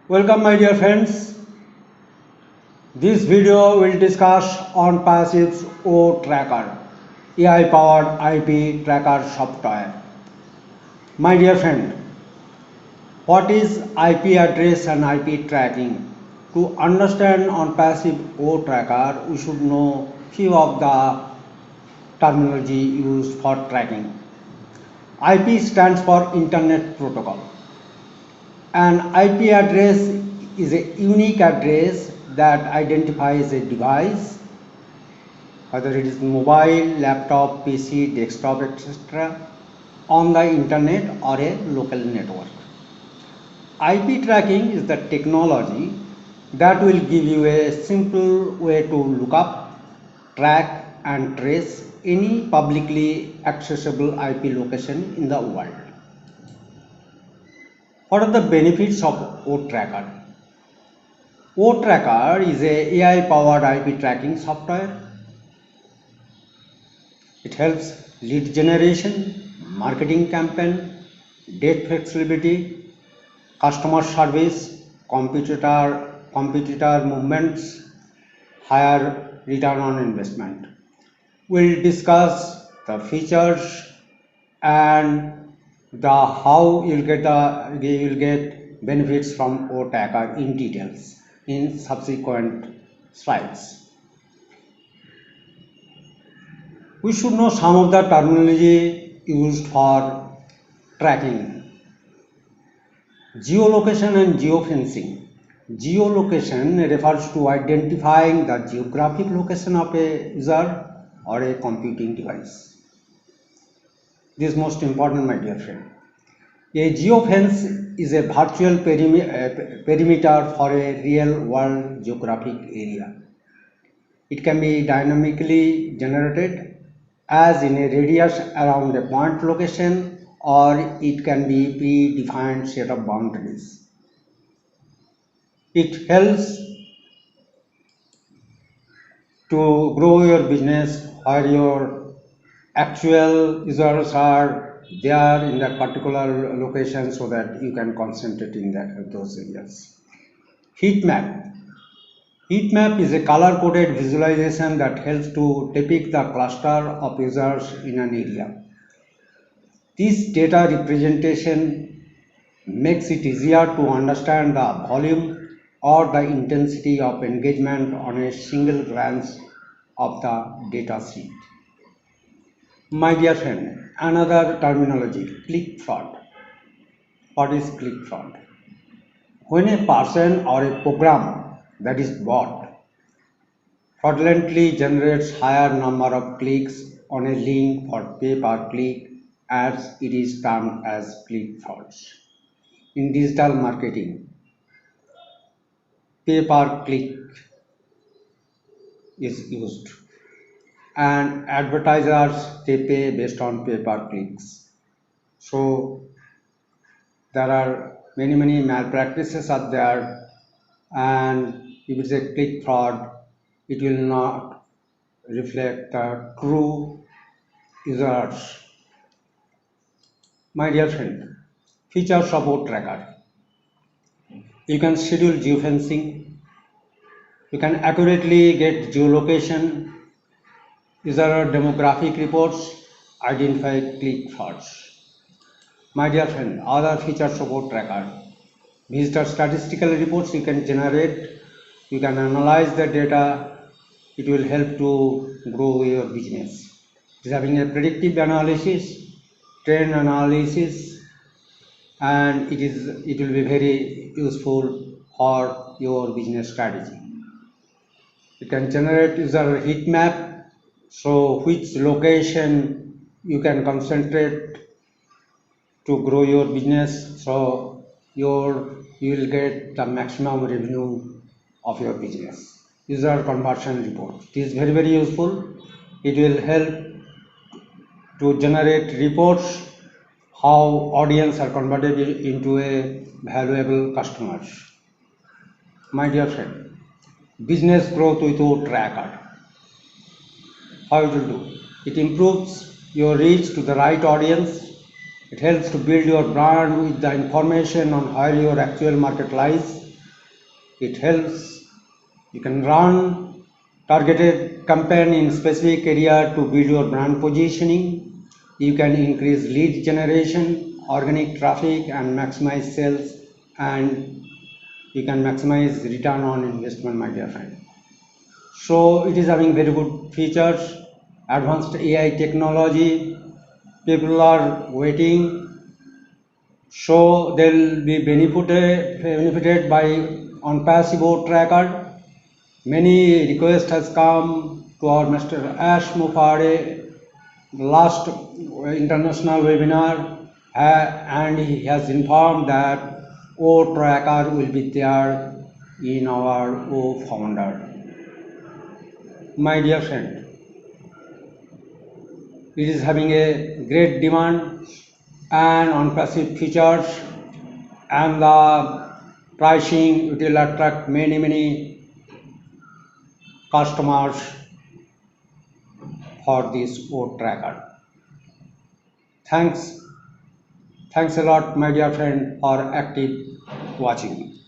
Welcome my dear friends. This video will discuss on Passiv's O Tracker, AI powered IP tracker software. My dear friend, what is IP address and IP tracking? To understand on Passive O Tracker, we should know few of the terminology used for tracking. IP stands for Internet Protocol. An IP address is a unique address that identifies a device, whether it is mobile, laptop, PC, desktop, etc., on the internet or a local network. IP tracking is the technology that will give you a simple way to look up, track, and trace any publicly accessible IP location in the world. What are the benefits of OTracker? OTracker is a AI-powered IP tracking software. It helps lead generation, marketing campaign, date flexibility, customer service, competitor movements, higher return on investment. We'll discuss the features and the how you'll get benefits from OTacker in details in subsequent slides. We should know some of the terminology used for tracking. Geolocation and geofencing. Geolocation refers to identifying the geographic location of a user or a computing device. This is most important, my dear friend. A geofence is a virtual perimeter for a real world geographic area. It can be dynamically generated as in a radius around a point location, or it can be predefined set of boundaries. It helps to grow your business where your actual users are there in that particular location so that you can concentrate in those areas. Heat map. Heat map is a color-coded visualization that helps to depict the cluster of users in an area. This data representation makes it easier to understand the volume or the intensity of engagement on a single glance of the data sheet. My dear friend, another terminology, click fraud. What is click fraud? When a person or a program that is bought fraudulently generates higher number of clicks on a link for pay-per-click, as it is termed as click frauds. In digital marketing, pay-per-click is used, and advertisers they pay based on pay-per-clicks. So there are many malpractices are there, and if it's a click fraud, it will not reflect the true users. My dear friend, features of OTracker. You can schedule geofencing. You can accurately get geolocation, user demographic reports, identify click frauds. My dear friend, other features of OTracker. Visitor statistical reports you can generate. You can analyze the data. It will help to grow your business. It is having a predictive analysis, trend analysis, and it will be very useful for your business strategy. You can generate user heat map, so which location you can concentrate to grow your business, so you will get the maximum revenue of your business. User conversion report, it is very useful. It will help to generate reports how audience are converted into a valuable customers. My dear friend, business growth with OTracker. How it will do? It improves your reach to the right audience. It helps to build your brand with the information on where your actual market lies. It helps. You can run targeted campaign in specific area to build your brand positioning. You can increase lead generation, organic traffic, and maximize sales, and you can maximize return on investment, my dear friend. So it is having very good features, advanced AI technology. People are waiting, so they'll be benefited by on passive vote tracker. Many requests has come to our Mr. Ash Mufare last international webinar, and he has informed that O tracker will be there in our O founder. My dear friend, it is having a great demand and on passive features, and the pricing, it will attract many customers for this vote tracker. Thanks a lot, my dear friend, for active watching.